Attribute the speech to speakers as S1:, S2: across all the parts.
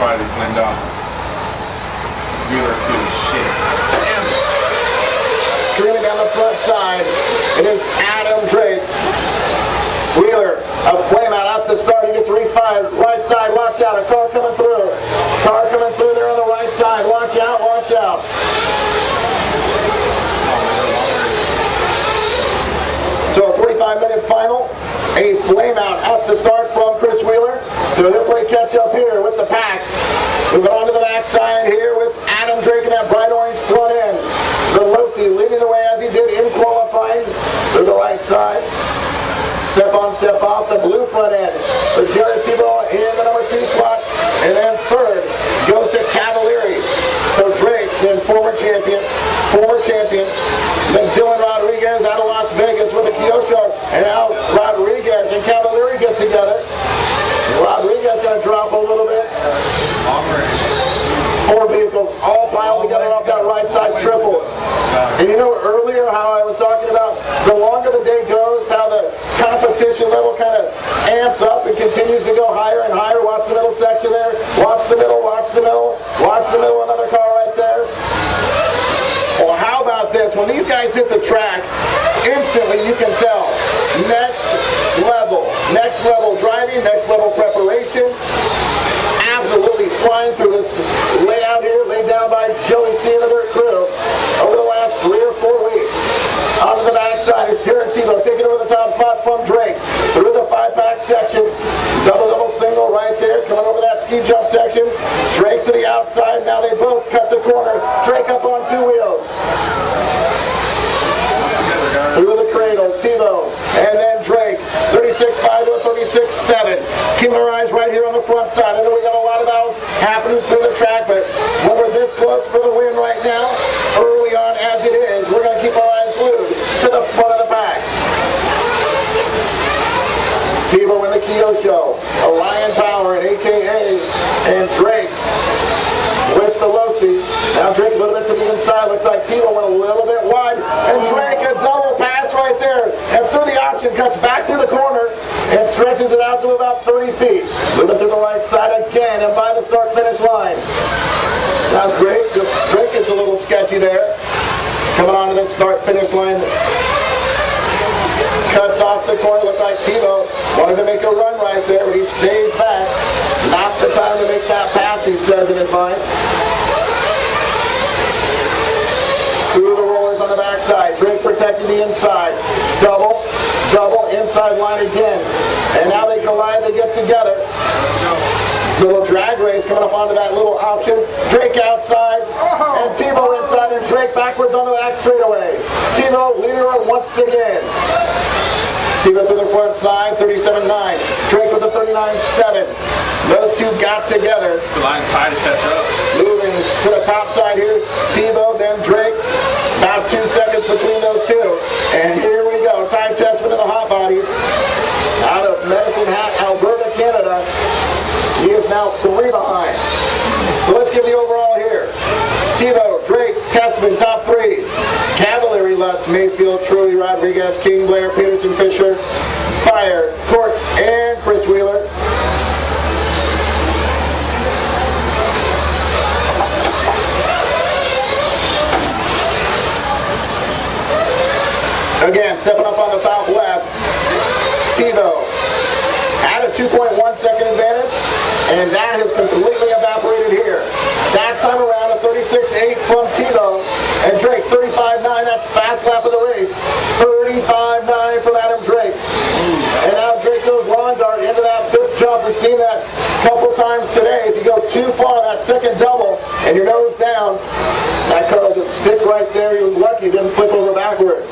S1: probably flamed out. Wheeler too. Shit. Damn.
S2: Screaming down the front side, it is Adam Drake. Wheeler, a flame out the start, he gets refired. Right side, watch out, a car coming through. Car coming through there on the right side, watch out, watch out. So a 45-minute final, a flame out at the start from Chris Wheeler. So he'll play catch up here with the pack. Moving on to the backside here with Adam Drake in that bright orange front end. Veloci leading the way as he did in qualifying to the right side. Step on, step off, the blue front end for Jared Tebow in the number 2 slot. And then third goes to Cavalieri. So Drake, then former champion. Then Dylan Rodriguez out of Las Vegas with a Kyosho. And now Rodriguez and Cavalieri get together. Rodriguez going to drop a little bit. 4 vehicles all piled together off that right side triple. And you know earlier how I was talking about the longer the day goes, how the competition level kind of amps up and continues to go higher and higher. Watch the middle section there. Watch the middle, watch the middle. Watch the middle, another car right there. Well, how about this? When these guys hit the track, instantly you can tell. Next level driving, next level preparation. Absolutely flying through this layout here, laid down by Joey C and their crew over the last 3 or 4 weeks. On the backside is Jared Tebow taking over the top spot from Drake through the 5-pack section. Double single right there, coming over that ski jump section. Drake to the outside. Now they both cut the corner. Drake up on 2 wheels. Through the cradle, Tebow, and then Drake, 36.5 to a 36.7. Keeping our eyes right here on the front side. I know we got a lot of battles happening through the track, but when we're this close for the win right now, early on as it is, we're going to keep our eyes glued to the front of the pack. Tebow in the Kyosho, Orion Power and AKA, and Drake with the Veloci. Now Drake a little bit to the inside. Looks like Tebow went a little bit wide. And Drake a double pass right there. And through the option, cuts back to the corner and stretches it out to about 30 feet. Moving to the right side again and by the start-finish line. Now Drake is a little sketchy there. Coming onto the start-finish line. Cuts off the corner. Looks like Tebow wanted to make a run right there, but he stays back. Not the time to make that pass, he says in his mind. Through the rollers on the backside. Drake protecting the inside. Double, inside line again. And now they collide, they get together. Little drag race coming up onto that little option. Drake outside, and Tebow inside, and Drake backwards on the back straightaway. Tebow leader once again. Tebow to the front side, 37.9. Drake with the 39.7. Those two got together.
S1: The line tied to catch up.
S2: Moving to the top side here, Tebow, then Drake. About 2 seconds between those two. And here we go, Ty Tessman in the hot bodies. Out of Medicine Hat, Alberta, Canada. He is now 3 behind. So let's give the overall here. Tebow, Drake, Tessman, top 3. Cavalieri, Lutz, Mayfield, Truggy, Rodriguez, King, Blair, Peterson, Fisher, Fire, Courts, and Chris Wheeler. Again, stepping up on the top left, Tebow had a 2.1 second advantage, and that has completely evaporated here. That time around, a 36.8 from Tebow, and Drake, 35.9, that's fast lap of the race. 35.9 from Adam Drake. And now Drake goes lawn dart into that 5th jump. We've seen that a couple times today. If you go too far, that second double, and your nose down, that car will just stick right there. He was lucky, didn't flip over backwards.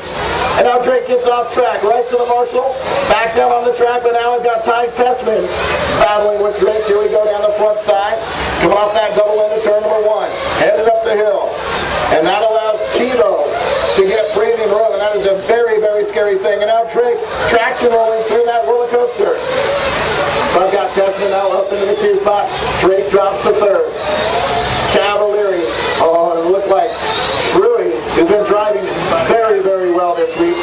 S2: And now Drake gets off track, right to the Marshall, back down on the track, but now we've got Ty Tessman battling with Drake. Here we go down the front side, coming off that double into turn number 1, headed up the hill. And that allows Tebow to get breathing room, and that is a very, very scary thing. And now Drake, traction rolling through that roller coaster. So I've got Tessman now up into the 2 spot. Drake drops to 3rd. Cavalieri, oh, it looked like Truggy has been driving very, very well this week.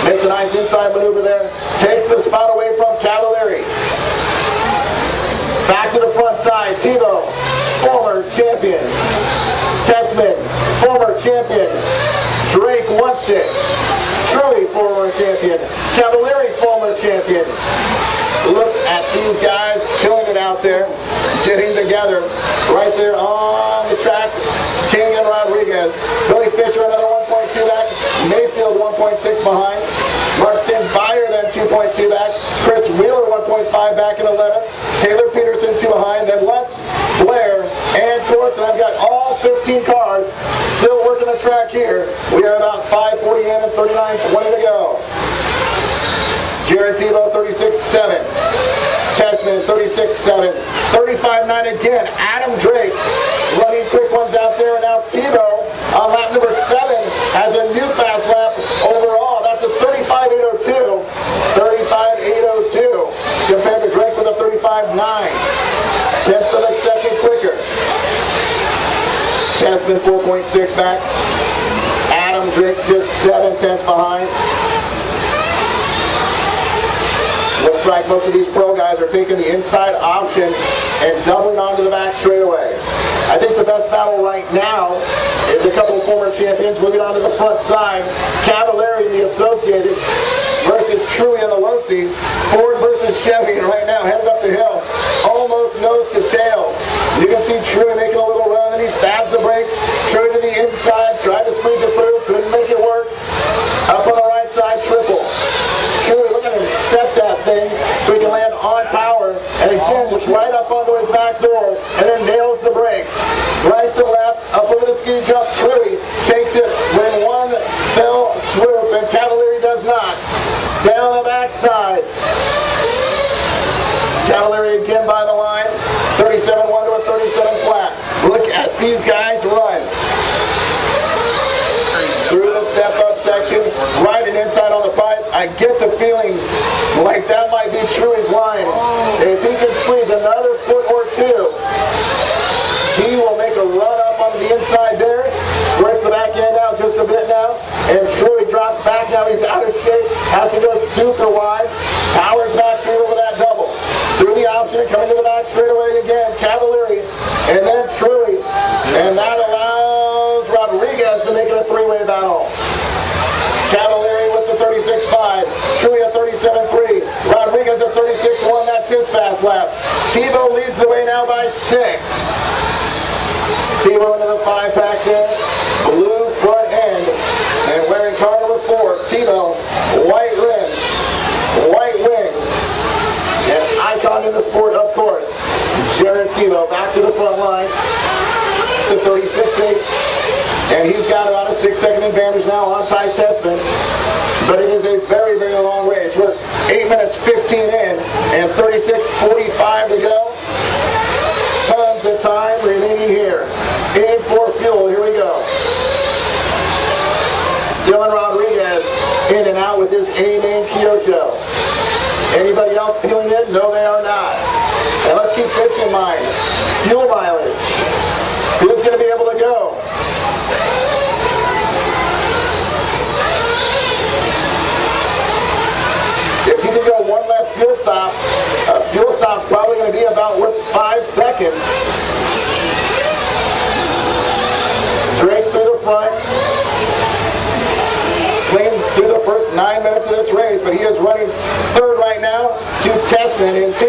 S2: Makes a nice inside maneuver there. Takes the spot away from Cavalieri. Back to the front side. Tebow, former champion. Tessman, former champion. Drake wants it. Truggy, former champion. Cavalieri, former champion. Look at these guys killing it out there, getting together right there on the track. King and Rodriguez. Billy Fisher, another 1.2 back. Mayfield, 1.6 behind. Martin Beyer, then 2.2 back. Chris Wheeler, 1.5 back in 11th. Taylor Peterson, 2 behind. Then Lutz, Blair, and Courts. And I've got all 15 cars still working the track here. We are about 5:40 in and 39:20 to go. Jared Tebow, 36.7. Tessman, 36.7. 35.9 again. Adam Drake running quick ones out there. And now Tebow on lap number 7 has a new fast lap overall. That's a 35.802. 35.802 compared to Drake with a 35.9. 10th of a second quicker. Tessman, 4.6 back. Adam Drake just 7/10 behind. Looks like most of these pro guys are taking the inside option and doubling onto the back straightaway. I think the best battle right now is a couple of former champions moving onto the front side. Cavalieri and the Associated versus Truggy and the low seat. Ford versus Chevy right now headed up the hill. Almost nose to tail. You can see Truggy making a little run, and he stabs the brakes. Truggy to the inside, tried to squeeze it through, couldn't make it work. Up on the right side, triple. Truggy, look at him set that thing so he can land on power, and again just right up onto his back door, and then nails the brakes. Right to left, up over the ski jump. Truggy takes it with one fell swoop, and Cavalieri does not. Down the backside. Cavalieri again by the line. 37.1 to a 37 flat. Look at these guys run. Through the step-up section, right and inside on the pipe. I get the feeling like that might be Truggy's line. If he can squeeze another foot or two, he will make a run up on the inside there. Squirts the back end out just a bit now. And Truggy drops back now. He's out of shape. Has to go super wide. Powers back through with that double. Through the option, coming to the back straightaway again. Cavalieri. And then Truggy. And that allows Rodriguez to make it a three-way battle. Cavalieri with the 36.5. Truggy at 37.3. Rodriguez at 36.1. That's his fast lap. Tebow leads the way now by 6. Tebow into the 5-pack there. Blue front end. And wearing car number 4. Tebow. White rims. White wing. An icon in the sport, of course. Jared Tebow back to the front line. To 36.8. And he's got about a 6-second advantage now on Ty Tessman. But it is a very, very long race. We're 8 minutes 15 in and 36.45 to go. Tons of time remaining here. In for fuel, here we go. Dylan Rodriguez in and out with his A-main Kyosho. Anybody else peeling in? No, they are not. And let's keep this in mind. Fuel mileage. Who's going to be able to go? If you can go one less fuel stop, a fuel stop's probably going to be about worth 5 seconds. Drake through the front. Clean through the first 9 minutes of this race, but he is running third right now to Tessman in 2.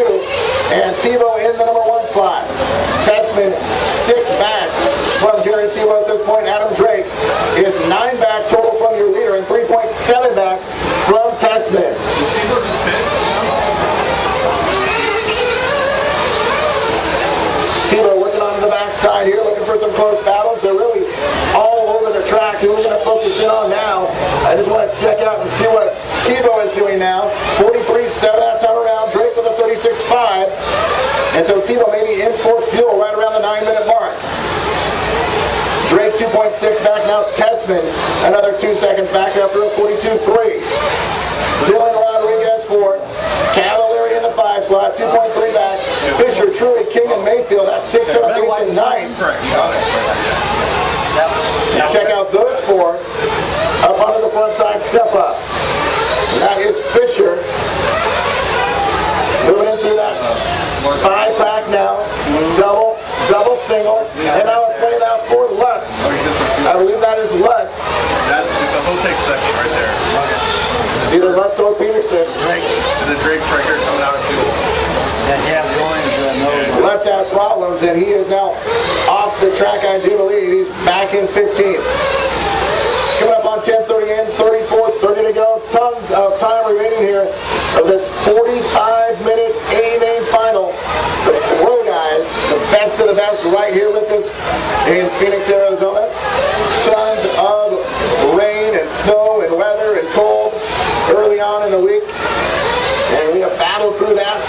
S2: And Tebow in the number 1 slot. Tessman 6 back from Jared Tebow at this point. Adam Drake is 9 back total from your leader and 3.7 back from Tessman. Tebow working on the backside here, looking for some close battles. They're really all over the track. Who we're going to focus in on now? I just want to check out and see what Tebow is doing now. 43.7, that's on around. Drake with a 36.5. And so Tebow may be in for fuel right around the 9-minute mark. Drake 2.6 back now. Tessman another 2 seconds back after a 42.3. Dylan Rodriguez 4. Cavalieri in the 5 slot. 2.3 back. Fisher, Truggy, King, and Mayfield. That's 6, 7, 8, and 9. Check out those 4 up onto the front side step up. That is Fisher. Moving in through that 5-pack now. Double. I believe that is Lutz.
S1: That's just a whole take second right there.
S2: It's either Lutz or Peterson.
S1: And then Drake's right here coming out of two.
S2: Lutz had problems, and he is now off the track, I do believe. He's back in 15th. Coming up on 10:30 in, 34, 30 to go. Tons of time remaining here of this 45-minute A-main final. The pro guys, the best of the best, right here with us in Phoenix, Arizona. Tons of rain and snow and weather and cold early on in the week. And we have battled through that.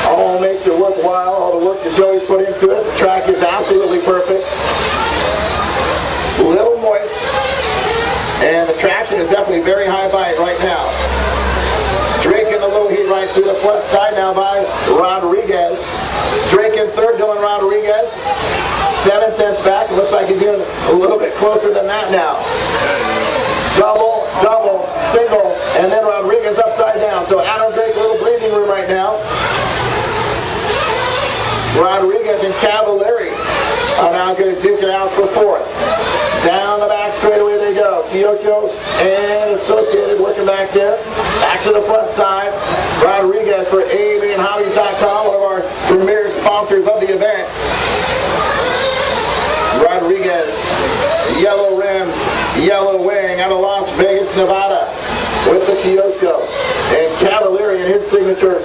S2: All makes it worthwhile, all the work that Joey's put into it. The track is absolutely perfect. A little moist. And the traction is definitely very high bite right now. Drake in the low heat right through the front side now by Rodriguez. Drake in third, Dylan Rodriguez. 7/10 back. It looks like he's getting a little bit closer than that now. Double, double, single, and then Rodriguez upside down. So Adam Drake, a little breathing room right now. Rodriguez and Cavallari are now going to duke it out for fourth. Down the back straightaway they go. Kyosho and Associated working back there. Back to the front side. Rodriguez for AVandHobbies.com, one of our premier sponsors of the event. Rodriguez, yellow rims, yellow wing out of Las Vegas, Nevada with the Kyosho. And Cavallari in his signature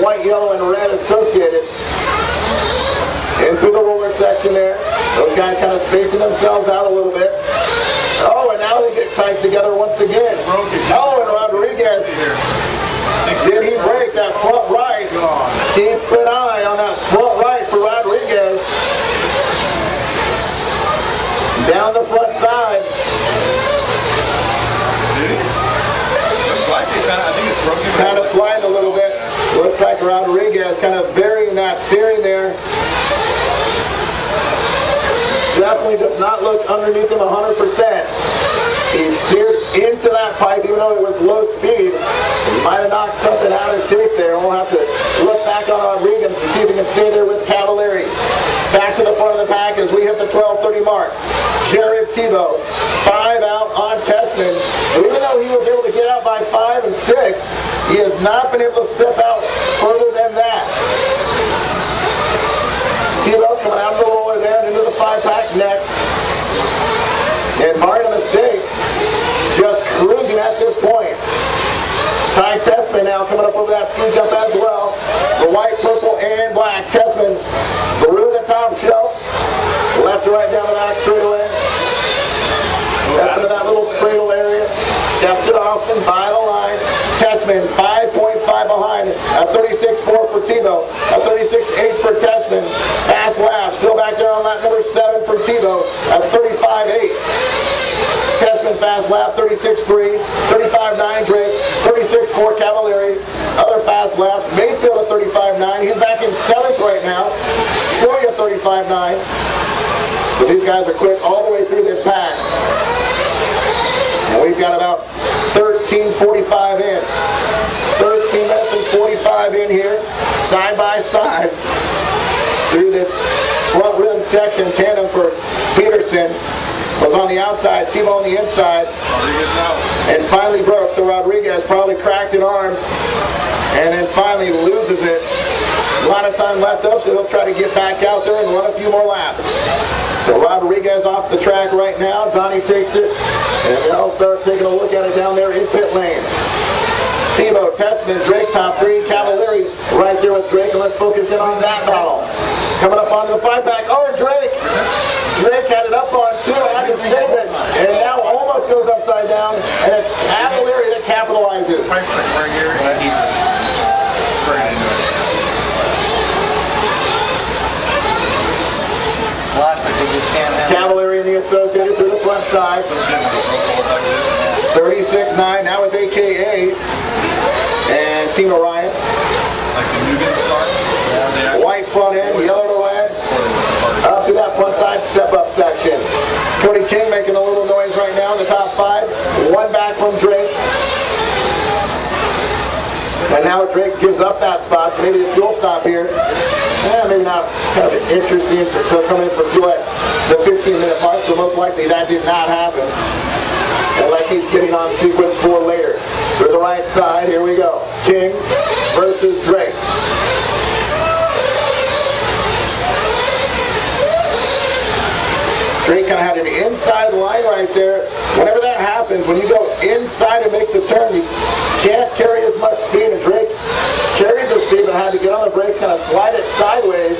S2: white, yellow, and red Associated. In through the roller section there. Those guys kind of spacing themselves out a little bit. Oh, and now they get tight together once again. Oh, and Rodriguez. Did he break that front right? Keep an eye on that front right for Rodriguez. Down the front side. Kind of sliding a little bit. Looks like Rodriguez kind of varying that steering there. Definitely does not look underneath him 100%. He steered into that pipe even though it was low speed. He might have knocked something out of shape there. We'll have to look back on Rodriguez and see if he can stay there with Cavallari. Back to the front of the pack as we hit the 12:30 mark. Jared Tebow, 5 out on Tessman. So even though he was able to get out by 5 and 6, he has not been able to step out further than that. Tebow coming out of the roller there into the 5-pack next. And barring a mistake, just cruising at this point. Ty Tessman now coming up over that ski jump as well. The white, purple, and black. Tessman through the top shelf. Left to right down the back straightaway. Up into that little cradle area. Steps it off and by the line. Tessman 5.5 behind. A 36.4 for Tebow. A 36.8 for Tessman. Fast lap. Still back there on lap number 7 for Tebow. A 35.8. Tessman fast lap, 36.3, 35.9 Drake, 36.4 Cavallari. Other fast laps, Mayfield at 35.9. He's back in 7th right now. Troy at 35.9. So these guys are quick all the way through this pack. And we've got about 13:45 in. 13 minutes and 45 in here, side by side. Through this front rhythm section, tandem for Peterson. Was on the outside, Tebow on the inside, and finally broke. So Rodriguez probably cracked an arm, and then finally loses it. A lot of time left though, so he'll try to get back out there and run a few more laps. So Rodriguez off the track right now. Donnie takes it, and they'll start taking a look at it down there in pit lane. Tebow, Tessman, Drake, top 3, Cavallari right there with Drake, and let's focus in on that battle. Coming up onto the 5-pack. Oh, Drake! Drake had it up on 2, had to save it, and now almost goes upside down, and it's Cavallari that capitalizes. Cavallari in the Associated through the front side. 36.9 now with AKA and Team Orion. White front end, yellow to red. Up to that front side step-up section. Cody King making a little noise right now in the top 5. One back from Drake. And now Drake gives up that spot. stop, maybe a fuel stop here. Maybe not kind of interesting to come in for fuel at the 15-minute mark, so most likely that did not happen. Unless he's getting on sequence 4 later. To the right side, here we go. King versus Drake. Drake kind of had an inside line right there. Whenever that happens, when you go inside and make the turn, you can't carry as much speed. And Drake carried the speed but had to get on the brakes, kind of slide it sideways.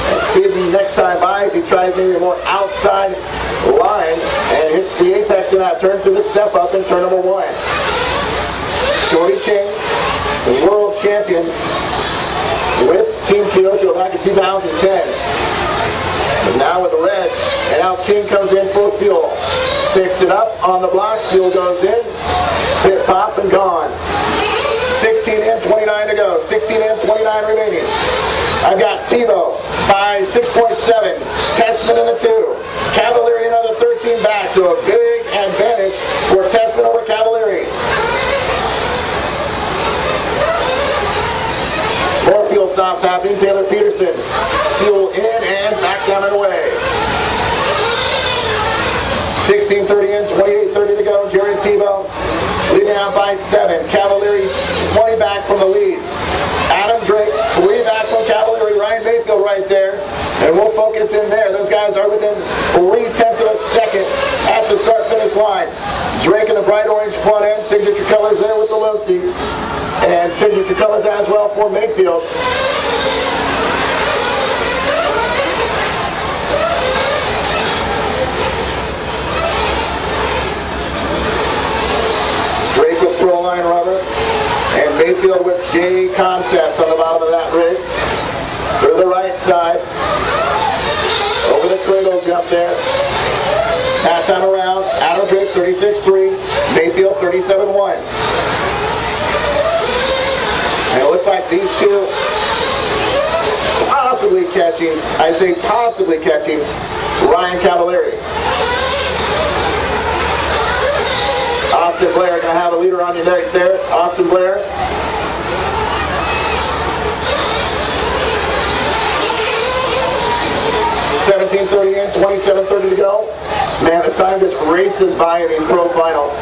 S2: And see the next time by if he tries maybe a more outside line and hits the apex in that turn to the step up in turn number 1. Cody King, the world champion with Team Kyosho back in 2010. And now with the red, and now King comes in full fuel. Picks it up on the blocks, fuel goes in, pit pop and gone. 16 in, 29 to go. 16 in, 29 remaining. I've got Tebow by 6.7. Testament in the 2. Cavalieri another 13 back, so a big advantage for Testament over Cavalieri. More fuel stops happening. Taylor Peterson. Fuel in and back down and away. 16:30 in, 28:30 to go. Jerry Tebow leading out by 7. Cavalieri 20 back from the lead. Adam Drake 3 back from Cavalieri. Ryan Mayfield right there. And we'll focus in there. Those guys are within 0.3 of a second at the start-finish line. Drake in the bright orange front end. Signature colors there with the low seat. And signature colors as well for Mayfield. Drake with Proline rubber. And Mayfield with J Concepts on the bottom of that rig. To the right side. Over the cradle jump there. Pass time around. Adam Drake 36.3. Mayfield 37.1. And it looks like these two possibly catching, I say possibly catching, Ryan Cavalieri. Austin Blair going to have a leader on you right there. Austin Blair. $17.30 in, $27.30 to go. Man, the time just races by in these pro finals.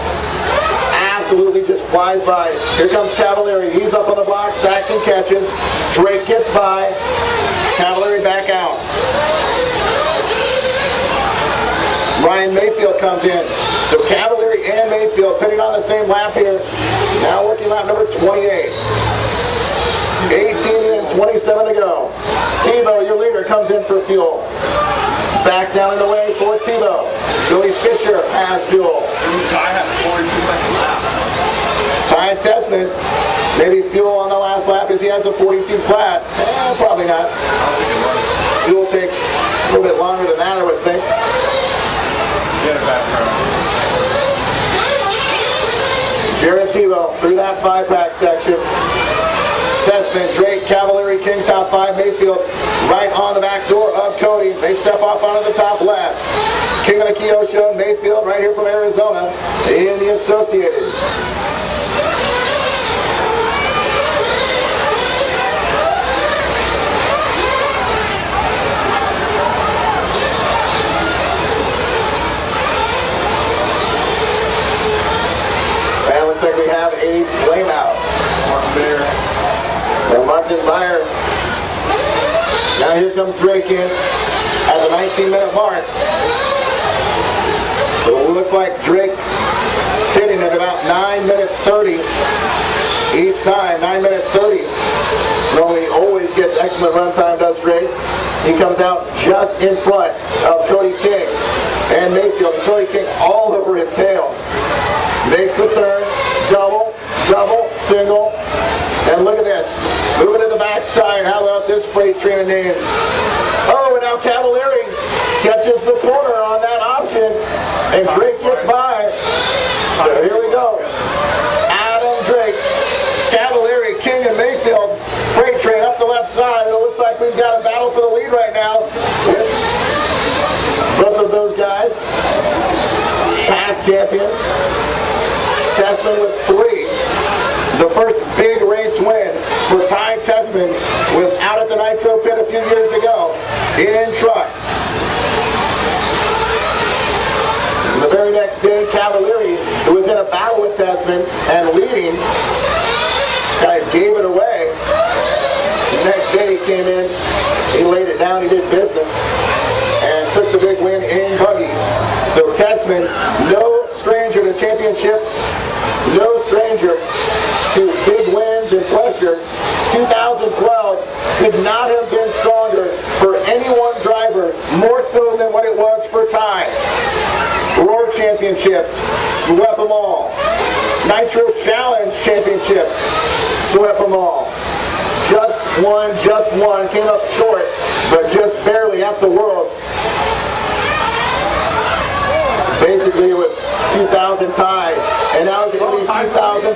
S2: Absolutely just flies by. Here comes Cavalieri. He's up on the block. Saxon catches. Drake gets by. Cavalieri back out. Ryan Mayfield comes in. So Cavalieri and Mayfield pitting on the same lap here. Now working lap number 28. 18 in, 27 to go. Tebow, your leader, comes in for fuel. Back down in the way for Tebow. Billy Fisher has fuel.
S1: I have 42-second lap.
S2: Ty Testament, maybe fuel on the last lap as he has a 42 flat. Probably not.
S1: I don't think it runs.
S2: Fuel takes a little bit longer than that, I would think.
S1: Get it back, bro.
S2: Jared Tebow through that 5-pack section. Testament, Drake, Cavalieri, King, top 5, Mayfield, right on the back door of Cody. They step off onto the top left. King of the Kyosho, Mayfield, right here from Arizona, in the Associated. And looks like we have a flame out.
S1: Martin Bear.
S2: And Martin Meyer. Now here comes Drake in at the 19-minute mark. So it looks like Drake hitting at about 9 minutes 30 each time. 9 minutes 30. Normally always gets excellent run time, does Drake. He comes out just in front of Cody King and Mayfield. And Cody King all over his tail. Makes the turn. Double, double, single. And look at this. Moving to the backside. How about this freight train of names? Oh, and now Cavalieri catches the corner on that option. And Drake gets by. So here we go. Adam Drake, Cavalieri, King, and Mayfield. Freight train up the left side. It looks like we've got a battle for the lead right now. Both of those guys, past champions. Testament with 3. The first big race win a battle with Tessman and leading. Kind of gave it away. The next day he came in, he laid it down, he did business, and took the big win in buggy. So Tessman, no stranger to championships, no stranger to big wins and pressure. 2012 could not have been stronger for any one driver, more so than what it was for Ty. Roar Championships, swept them all. Nitro Challenge Championships, swept them all. Just one, came up short, but just barely at the Worlds. Basically it was 2000 Ty, and now it's going to be 2013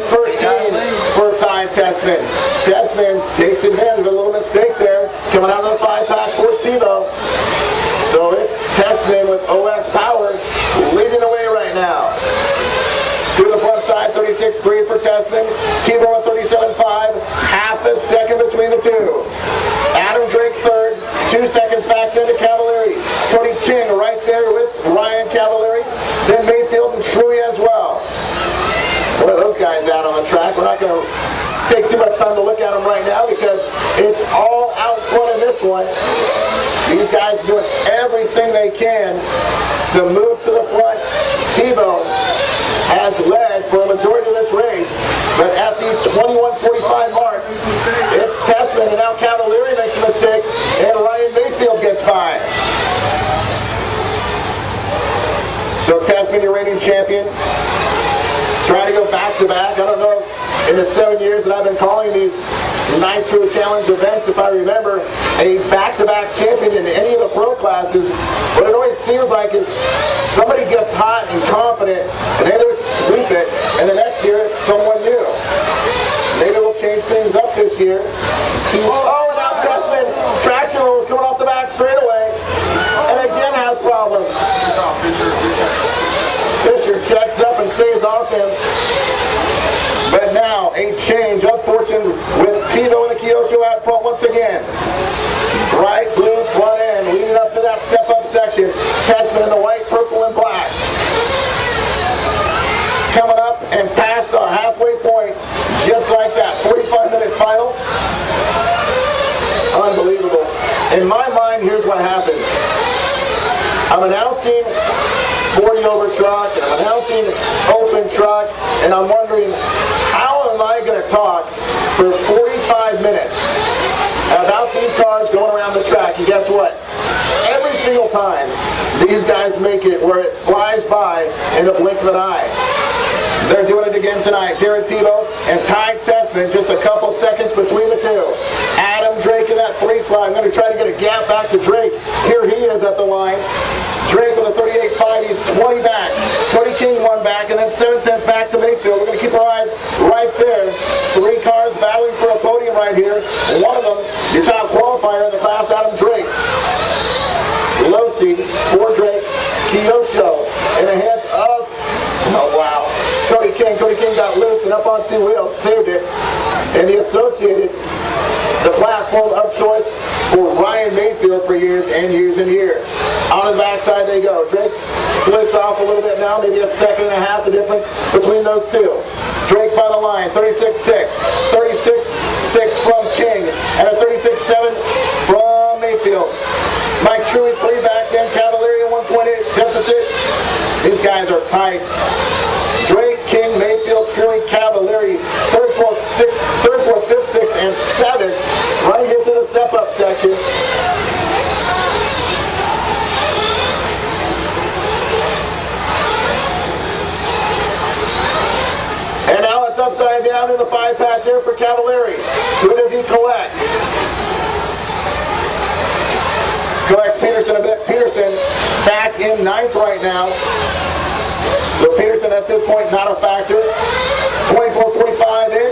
S2: for Ty Tessman. Tessman takes advantage of a little mistake there, coming out of the 5-pack for Tebow. So it's Tessman with OS power leading the way right now. To the front side, 36.3 for Tessman. Tebow at 37.5, half a second between the two. Adam Drake third, 2 seconds back then to Cavalieri. Cody King right there with Ryan Cavalieri. Then Mayfield and Truggy as well. What are those guys out on the track? We're not going to take too much time to look at them right now because it's all out front in this one. These guys doing everything they can to move to the front. Tebow has led for a majority of this race, but at the 21:45 mark, it's Tessman, and now Cavalieri makes a mistake, and Ryan Mayfield gets by. So Tessman, your reigning champion, trying to go back-to-back. I don't know, in the 7 years that I've been calling these Nitro Challenge events, if I remember a back-to-back champion in any of the pro classes, what it always seems like is somebody gets hot and confident, and they just sweep it, and the next year it's someone new. Maybe we'll change things up this year. Oh, and now Tessman, traction rolls coming off the back straight away, and again has problems. Fisher checks up and stays off him. But now a change of fortune with Tebow and the Kyosho out front once again. Bright blue front end leading up to that step-up section. Tessman in the white, purple, and black. Coming up and past our halfway point, just like that. 45-minute final. Unbelievable. In my mind, here's what happens. I'm announcing 40 over truck, and I'm announcing open truck, and I'm wondering, how am I going to talk for 45 minutes about these cars going around the track? And guess what? Every single time, these guys make it where it flies by in the blink of an eye. They're doing it again tonight. Jared Tebow and Ty Tessman, just a couple seconds between the two. Adam Drake in that 3 slide. I'm going to try to get a gap back to Drake. Here he is at the line. Drake with a 38.5, he's 20 back. Cody King 1 back, and then 7/10 back to Mayfield. We're going to keep our eyes right there. 3 cars battling for a podium right here. And one of them, your top qualifier in the class, Adam Drake. Low seat for Drake. Kyosho in the hands of, oh wow, Cody King. Cody King got loose and up on 2 wheels, saved it. And the Associated, the platform of choice for Ryan Mayfield for years and years and years. On the backside they go. Drake splits off a little bit now, maybe a second and a half the difference between those two. Drake by the line, 36.6. 36.6 from King, and a 36.7 from Mayfield. Mike Truggy 3 back, then Cavalieri 1.8 deficit. These guys are tight. Drake, King, Mayfield, Truggy, Cavalieri, 3rd, 4th, 5th, 6th, and 7th, right here to the step-up section. And now it's upside down in the 5-pack there for Cavalieri. Who does he collect? Collects Peterson a bit. Peterson back in 9th right now. So Peterson at this point not a factor. 24:45 in.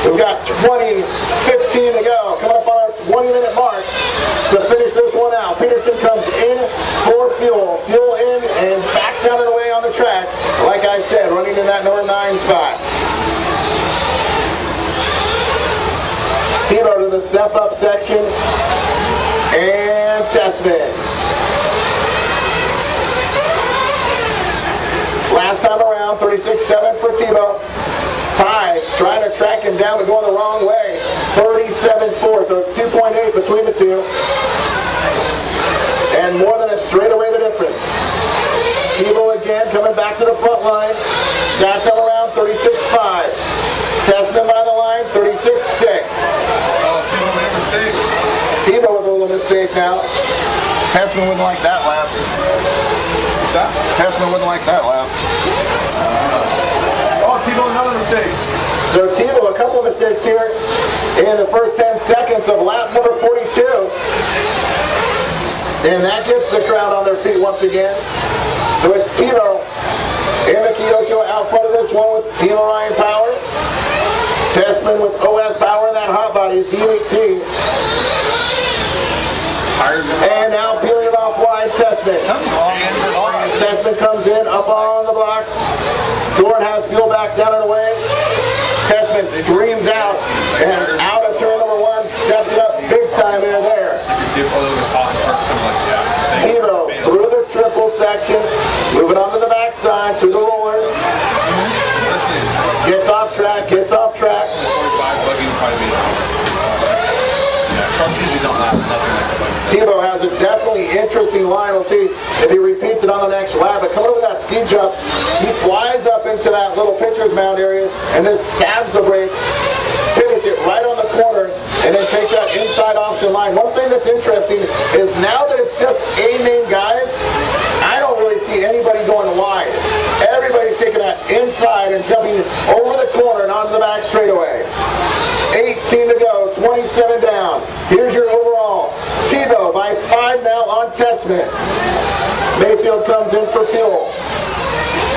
S2: We've got 20:15 to go. Coming up on our 20-minute mark to finish this one out. Peterson comes in for fuel. Fuel in and back down and away on the track. Like I said, running in that number 9 spot. Tebow to the step-up section. And Tessman. Last time around, 36.7 for Tebow. Ty trying to track him down but going the wrong way. 37-4, so it's 2.8 between the two. And more than a straightaway the difference. Tebow again coming back to the front line. That's all around 36-5. Tessman by the line, 36-6.
S1: Oh, Tebow made a mistake.
S2: Tebow with a little mistake now. Tessman wouldn't like that lap.
S1: What's that?
S2: Tessman wouldn't like that lap.
S1: Oh, Tebow, another mistake.
S2: So Tebow, a couple of mistakes here in the first 10 seconds of lap number 42. And that gets the crowd on their feet once again. So it's Tebow and the Kyosho out front of this one with Team Orion power. Tessman with OS power in that hot body is D18. And now peeling it off wide, Tessman. Tessman comes in, up on the blocks. Dorn has fuel back down and away. Tessman screams out, and out of turn number one, steps it up big time in there. Tebow through the triple section, moving on to the backside, to the rollers. Gets off track, gets off track. Tebow has a definitely interesting line. We'll see if he repeats it on the next lap. But coming over that ski jump, he flies up into that little pitcher's mound area and then stabs the brakes, pivots it right on the corner, and then takes that inside option line. One thing that's interesting is now that it's just 8 main guys, I don't really see anybody going wide. Everybody's taking that inside and jumping over the corner and onto the back straightaway. 18 to go, 27 down. Here's your overall. Tebow by 5 now on Tessman. Mayfield comes in for fuel.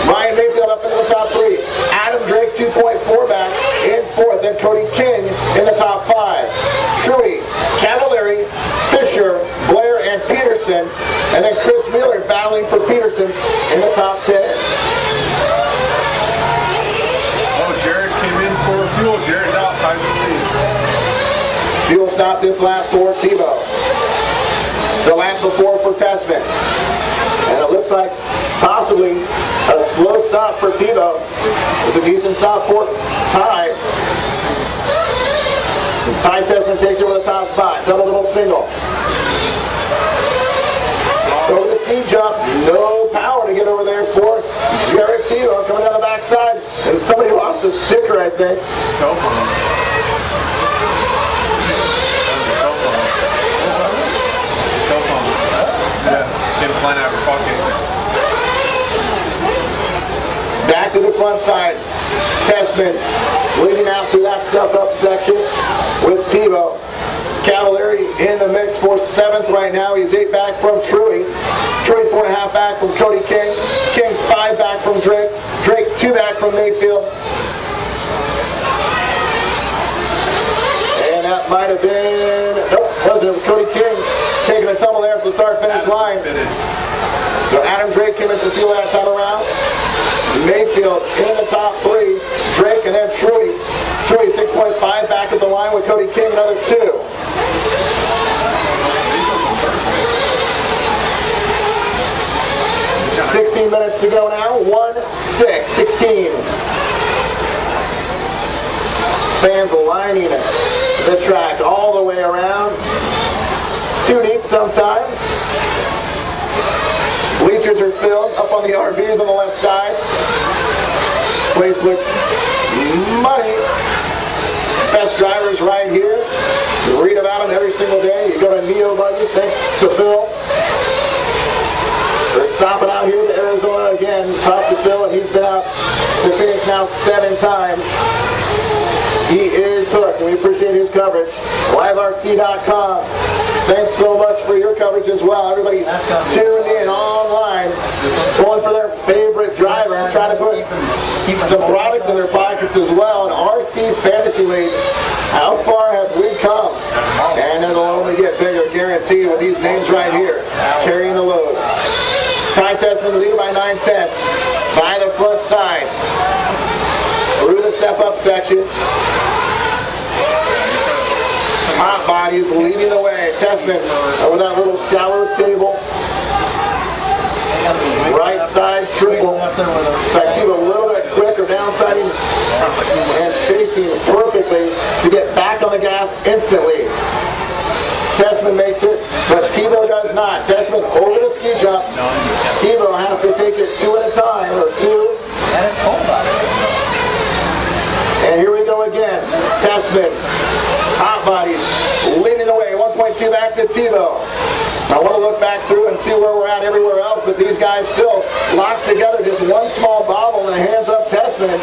S2: Ryan Mayfield up into the top 3. Adam Drake 2.4 back in 4th. And Cody King in the top 5. Truggy, Cavallari, Fisher, Blair, and Peterson. And then Chris Miller battling for Peterson in the top 10.
S1: Oh, Jared came in for fuel. Jared's out. Time to see.
S2: Fuel stop this lap for Tebow. The lap before for Tessman. And it looks like possibly a slow stop for Tebow. With a decent stop for Ty. Ty Tessman takes over the top spot. Double single. Over the ski jump. No power to get over there for Jared Tebow coming down the backside. And somebody lost a sticker, I think.
S1: Cell phone. Flying out of his pocket.
S2: Back to the front side. Tessman leading out through that stuff up section with Tebow. Cavallari in the mix for 7th right now. He's 8 back from Truggy. Truggy 4.5 back from Cody King. King 5 back from Drake. Drake 2 back from Mayfield. And that might have been, nope, wasn't. It was Cody King taking a tumble there at the start-finish line. So Adam Drake came in for fuel that time around. Mayfield in the top 3. Drake and then Truggy. Truggy 6.5 back at the line with Cody King, another 2. $16 minutes to go now. 1:06:16. Fans lining the track all the way around. Too deep sometimes. Bleachers are filled up on the RVs on the left side. This place looks money. Best drivers right here. You read about them every single day. You go to Neo Buggy, thanks to Phil. They're stopping out here to Arizona again. Talk to Phil, and he's been out to Phoenix now 7 times. He is hooked, and we appreciate his coverage. LiveRC.com. Thanks so much for your coverage as well. Everybody tuned in online, going for their favorite driver and trying to put some product in their pockets as well. An RC Fantasy League. How far have we come? And it'll only get bigger, guaranteed, with these names right here, carrying the load. Ty Tessman, the leader by 9/10 by the front side. Through the step-up section. Hot bodies leading the way. Tessman over that little shallow table. Right side triple. It's like a little bit quicker downside. racing perfectly to get back on the gas instantly. Tessman makes it, but Tebow does not. Tessman over the ski jump. Tebow has to take it two at a time, or two.
S3: And it's cold out there.
S2: And here we go again. Tessman, hot bodies, leading the way. 1.2 back to Tebow. I want to look back through and see where we're at everywhere else, but these guys still locked together. Just one small bobble and the hands up Tessman.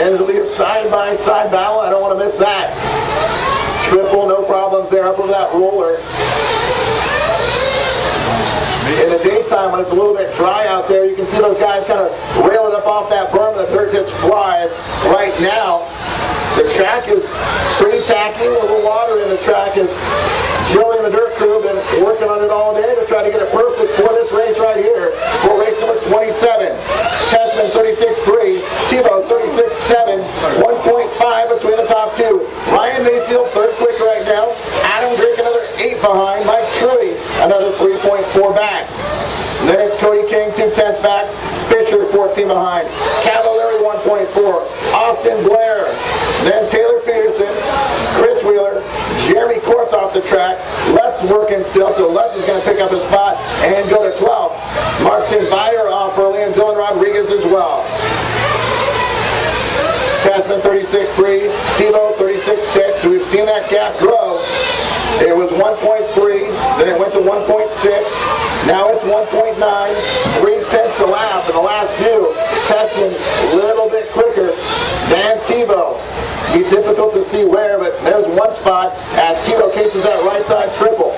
S2: And it'll be a side-by-side battle. I don't want to miss that. Triple, no problems there up over that roller. In the daytime, when it's a little bit dry out there, you can see those guys kind of railing up off that berm and the dirt just flies. Right now, the track is pretty tacky. A little water in the track as Joey and the dirt crew have been working on it all day to try to get it perfect for this race right here, for race number 27. Tessman 36.3, Tebow 36.7, 1.5 between the top two. Ryan Mayfield third quick right now. Adam Drake another 8 behind. Mike Truggy another 3.4 back. Then it's Cody King 2/10 back. Fisher 14 behind. Cavallari 1.4. Austin Blair. Then Taylor Peterson. Chris Wheeler. Jeremy Court's off the track. Lutz working still, so Lutz is going to pick up a spot and go to 12. Martin Byer off early and Dylan Rodriguez as well. Tessman 36.3, Tebow 36.6. So we've seen that gap grow. It was 1.3, then it went to 1.6. Now it's 1.9, 3/10 a lap in the last few. Tessman a little bit quicker than Tebow. Be difficult to see where, but there's one spot as Tebow cases that right side triple.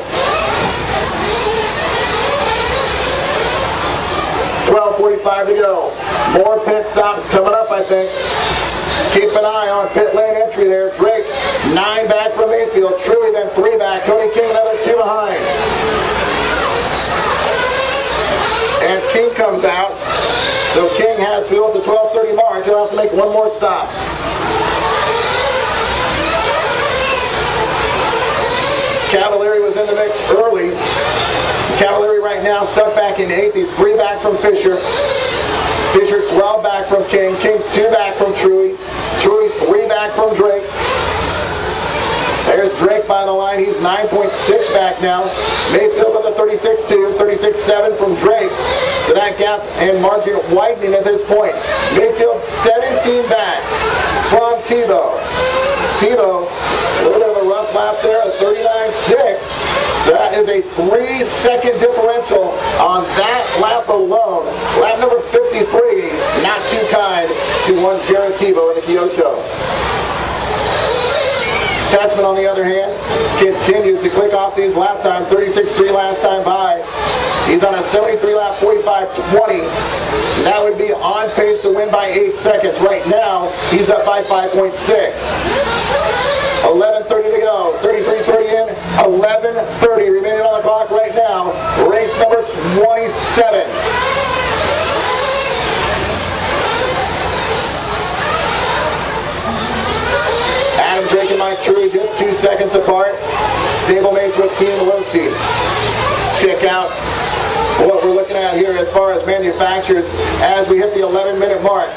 S2: 12:45 to go. More pit stops coming up, I think. Keep an eye on pit lane entry there. Drake, 9 back from Mayfield. Truggy then 3 back. Cody King another 2 behind. And King comes out. So King has fuel at the 12:30 mark. He'll have to make one more stop. Cavallari was in the mix early. Cavallari right now stuck back in 8th. He's 3 back from Fisher. Fisher 12 back from King. King 2 back from Truggy. Truggy 3 back from Drake. There's Drake by the line. He's 9.6 back now. Mayfield with a 36.2, 36.7 from Drake. So that gap and margin widening at this point. Mayfield 17 back from Tebow. Tebow, a little bit of a rough lap there, a 39.6. That is a 3-second differential on that lap alone. Lap number 53, not too kind to one Jared Tebow in the Kyosho. Tessman, on the other hand, continues to click off these lap times. 36.3 last time by. He's on a 73 lap, 45.20. That would be on pace to win by 8 seconds. Right now, he's up by 5.6. 11:30 to go. 33:30 in, 11:30 remaining on the clock right now. Race number 27. Adam Drake and Mike Truggy just 2 seconds apart. Stablemates with Team Losi. Let's check out what we're looking at here as far as manufacturers as we hit the 11-minute mark.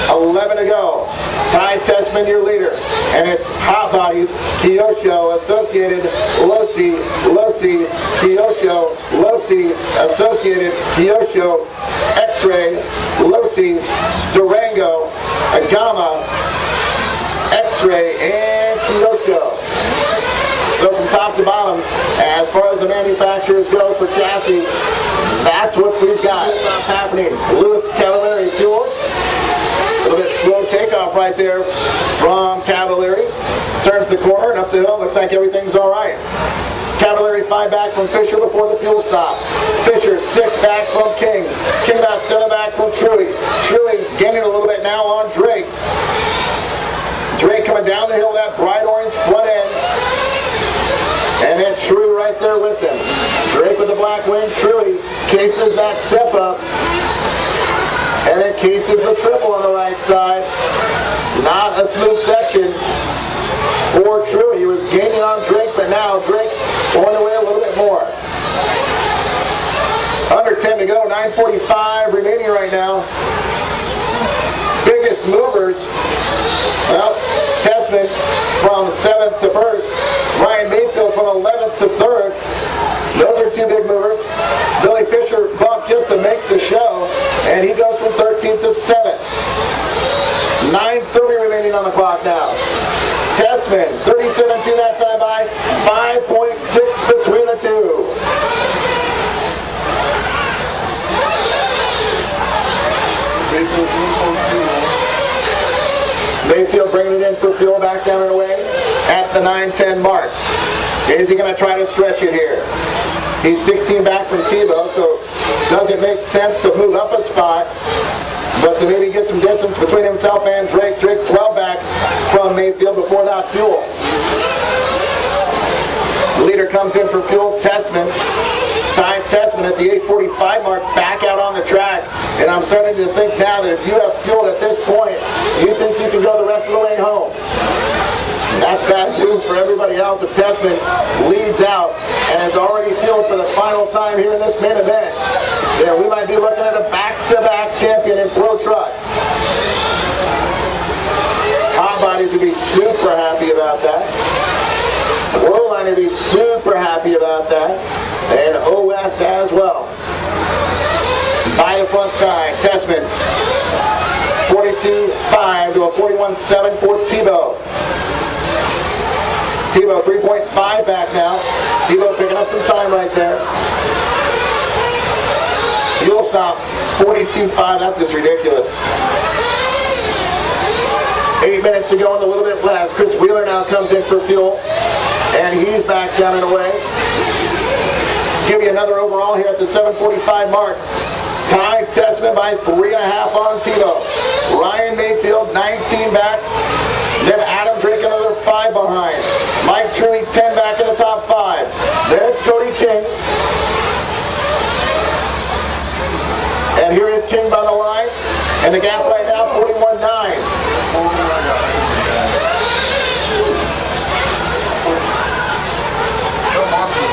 S2: 11 to go. Ty Tessman, your leader. And it's Hot Bodies, Kyosho, Associated, Losi, Losi, Kyosho, Losi, Associated, Kyosho, X-Ray, Losi, Durango, Agama, X-Ray, and Kyosho. So from top to bottom, as far as the manufacturers go for chassis, that's what we've got. What's happening? Lewis Cavallari Fuels. A little bit slow takeoff right there from Cavallari. Turns the corner and up the hill. Looks like everything's all right. Cavallari 5 back from Fisher before the fuel stop. Fisher 6 back from King. King about 7 back from Truggy. Truggy gaining a little bit now on Drake. Drake coming down the hill with that bright orange front end. And then Truggy right there with him. Drake with the black wing. Truggy cases that step up. And then cases the triple on the right side. Not a smooth section for Truggy. He was gaining on Drake, but now Drake going away a little bit more. Under 10 to go. 9:45 remaining right now. Biggest movers. Well, Tess Tessman from 7th to 1st. Ryan Mayfield from 11th to 3rd. Those are two big movers. Billy Fisher bumped just to make the show, and he goes from 13th to 7th. 9:30 remaining on the clock now. Tessman, 37-2 that time by, 5.6 between the two. Mayfield bringing it in for fuel back down and away at the 9:10 mark. Is he going to try to stretch it here? He's 16 back from Tebow, so does it make sense to move up a spot, but to maybe get some distance between himself and Drake. Drake 12 back from Mayfield before that fuel. The leader comes in for fuel, Tessman. Ty Tessman at the 8:45 mark back out on the track. And I'm starting to think now that if you have fueled at this point, you think you can go the rest of the way home. That's bad news for everybody else if Tessman leads out and has already fueled for the final time here in this main event. Yeah, we might be looking at a back-to-back champion in Pro Truck. Hot Bodies would be super happy about that. Worldline would be super happy about that. And OS as well. By the front side, Tessman, 42.5 to a 41.7 for Tebow. Tebow 3.5 back now. Tebow picking up some time right there. Fuel stop 42.5, that's just ridiculous. 8 minutes to go and a little bit less. Chris Wheeler now comes in for fuel, and he's back down and away. Give you another overall here at the 7:45 mark. Ty Tessman by 3.5 on Tebow. Ryan Mayfield 19 back. Then Adam Drake another 5 behind. Mike Truggy 10 back in the top 5. Then it's Cody King. And here is King by the line. And the gap right now 41.9.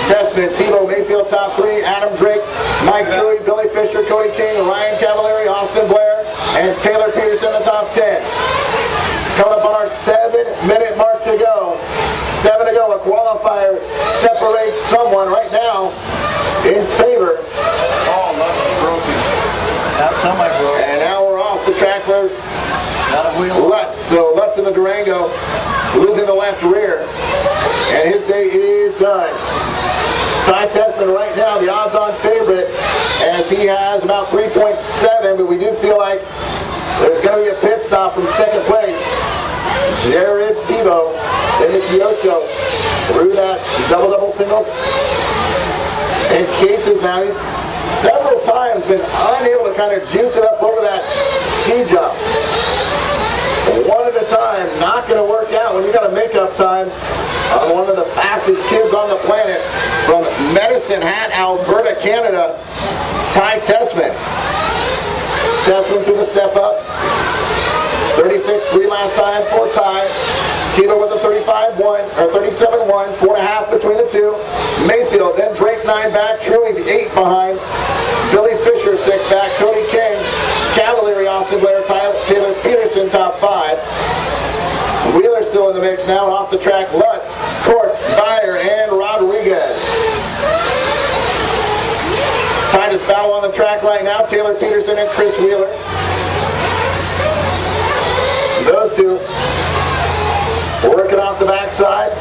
S2: Tessman, Tebow, Mayfield top 3, Adam Drake, Mike Truggy, Billy Fisher, Cody King, Ryan Cavallari, Austin Blair, and Taylor Peterson in the top 10. Coming up on our 7-minute mark to go. 7 to go. A qualifier separates someone right now in favor.
S3: Oh, Lutz broken. That's somebody broke.
S2: And now we're off the track for Lutz. So Lutz in the Durango losing the left rear. And his day is done. Ty Tessman right now, the odds-on favorite, as he has about 3.7, but we do feel like there's going to be a pit stop from second place. Jared Tebow in the Kyoto through that double singles and cases now. He's several times been unable to kind of juice it up over that ski jump. One at a time, not going to work out when you got a makeup time on one of the fastest kids on the planet from Medicine Hat, Alberta, Canada, Ty Tessman. Tessman through the step up. 36.3 last time for Ty. Tebow with a 35.1 or 37.1, 4.5 between the two. Mayfield, then Drake 9 back, Truggy 8 behind. Billy Fisher 6 back, Cody King, Cavallari, Austin Blair, Taylor Peterson top 5. Wheeler still in the mix now, and off the track Lutz, Courts, Beyer, and Rodriguez. Tightest battle on the track right now, Taylor Peterson and Chris Wheeler. Those two working off the backside,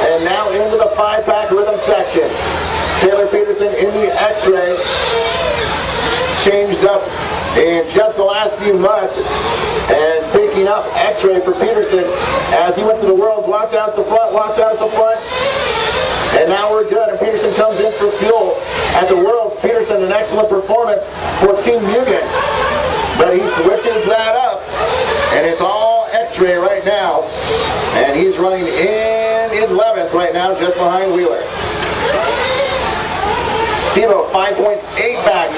S2: and now into the 5-pack rhythm section. Taylor Peterson in the X-ray, changed up in just the last few months, and picking up X-ray for Peterson as he went to the Worlds. Watch out at the front, watch out at the front. And now we're good, and Peterson comes in for fuel at the Worlds. Peterson, an excellent performance for Team Mugen, but he switches that up, and it's all X-ray right now, and he's running in 11th right now, just behind Wheeler. Tebow 5.8 back.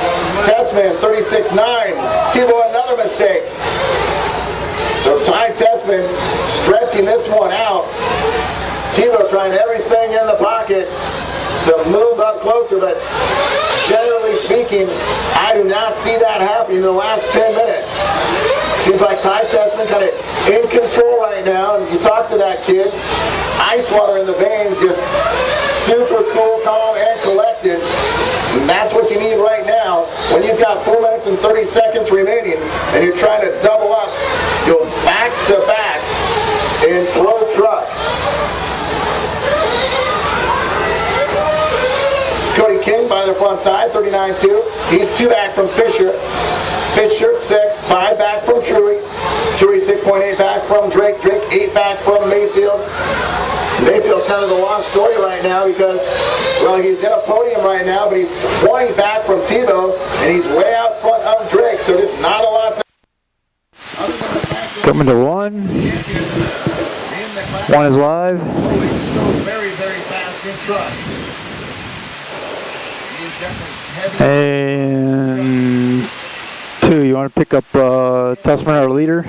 S2: Tessman 36.9. Tebow another mistake. So Ty Tessman stretching this one out. Tebow trying everything in the pocket to move up closer, but generally speaking, I do not see that happening in the last 10 minutes. Seems like Ty Tessman kind of in control right now. And you talk to that kid, ice water in the veins, just super cool, calm, and collected. And that's what you need right now. When you've got 4 minutes and 30 seconds remaining and you're trying to double up, go back to back and throw truck. Cody King by the front side, 39-2. He's 2 back from Fisher. Fisher 6, 5 back from Truggy. Truggy 6.8 back from Drake. Drake 8 back from Mayfield. Mayfield's kind of the lost story right now because, well, he's in a podium right now, but he's 20 back from Tebow, and he's way out front of Drake, so just not a lot to...
S4: Coming to 1. 1 is live.
S2: Very, very fast in truck.
S4: And 2, you want to pick up Tessman, our leader?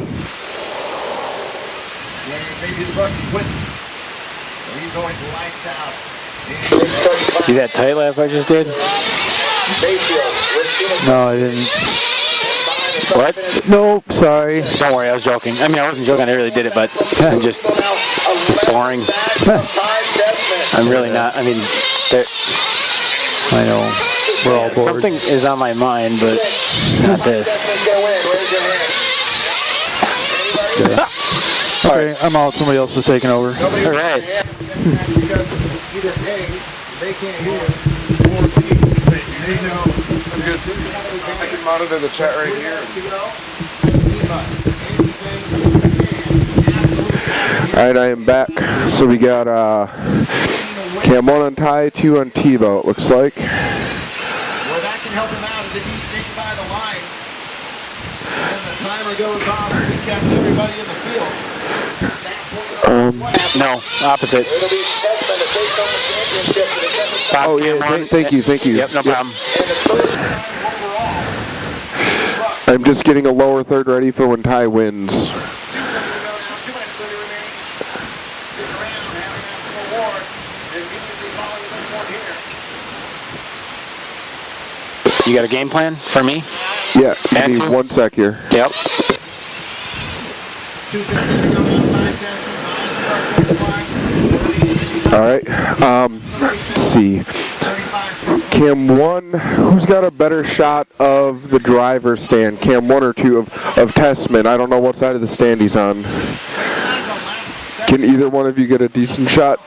S5: See that tight lap I just did?
S4: No, I didn't.
S5: What?
S4: Nope, sorry.
S5: Don't worry, I was joking. I mean, I wasn't joking, I really did it, but I'm just, it's boring. I'm really not, I mean,
S4: I know. We're all bored.
S5: something is on my mind, but not this.
S4: Okay, I'm out. Somebody else is taking over.
S5: All right.
S6: I can monitor the chat right here. Alright, I am back. So we got Cam 1 on Ty, 2 on Tebow, it looks like.
S2: Where that can help him out is if he sticks by the line. And the timer goes off and he catches everybody in the field.
S5: No, opposite.
S6: Oh yeah, thank you.
S5: Yep, no problem.
S6: I'm just getting a lower third ready for when Ty wins.
S5: You got a game plan for me?
S6: Yeah, give me 1 sec here.
S5: Yep.
S6: Alright, let's see. Cam 1, who's got a better shot of the driver's stand? Cam 1 or 2 of Tessman? I don't know what side of the stand he's on. Can either one of you get a decent shot?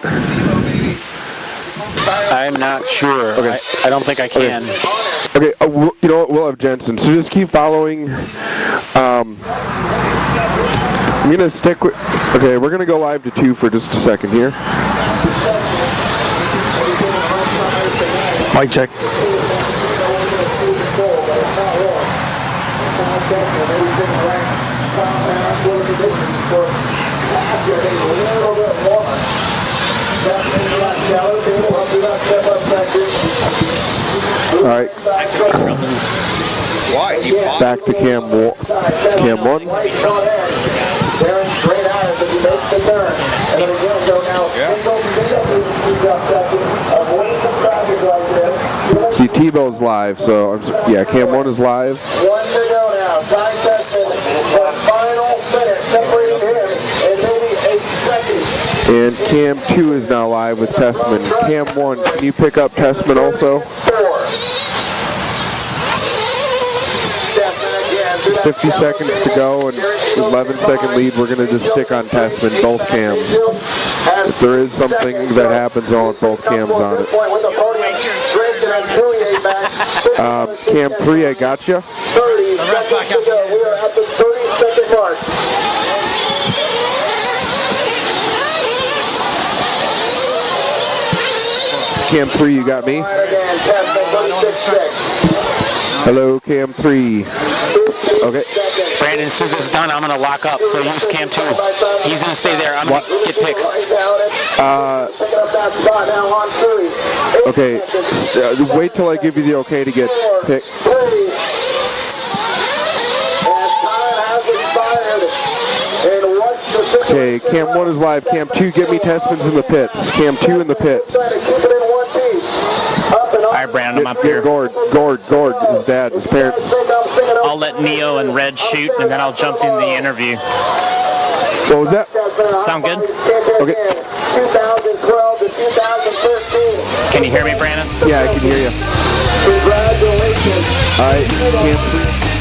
S5: I'm not sure. Okay. I don't think I can.
S6: Okay, you know what? We'll have Jensen. So just keep following. I'm going to stick with... Okay, we're going to go live to 2 for just a second here.
S4: Mic check.
S6: All right. Back to Cam 1. See, Tebow's live, so yeah, Cam 1 is live.
S2: 1 to go now. Ty Tessman, the final minute, separating him in maybe 8 seconds.
S6: And Cam 2 is now live with Tessman. Cam 1, can you pick up Tessman also? 50 seconds to go and 11-second lead. We're going to just stick on Tessman, both cams. If there is something that happens, I'll want both cams on it. Cam 3, I got you.
S2: 30 seconds to go. We are at the 30-second mark.
S6: Cam 3, you got me? Hello, Cam 3. Okay.
S5: Brandon, as soon as it's done, I'm going to lock up, so use Cam 2. He's going to stay there. I'm going to get picks.
S6: Okay. Wait till I give you the okay to get picked. Okay, Cam 1 is live. Cam 2, get me Tessman's in the pits. Cam 2 in the pits.
S7: All right, Brandon, I'm up here.
S6: Gord, his dad, his parents.
S7: I'll let Neo and Red shoot, and then I'll jump in the interview.
S6: What was that?
S7: Sound good?
S6: Okay.
S2: 2012 to 2013.
S7: Can you hear me, Brandon?
S6: Yeah, I can hear you.
S2: Congratulations.
S6: All right, Cam 3.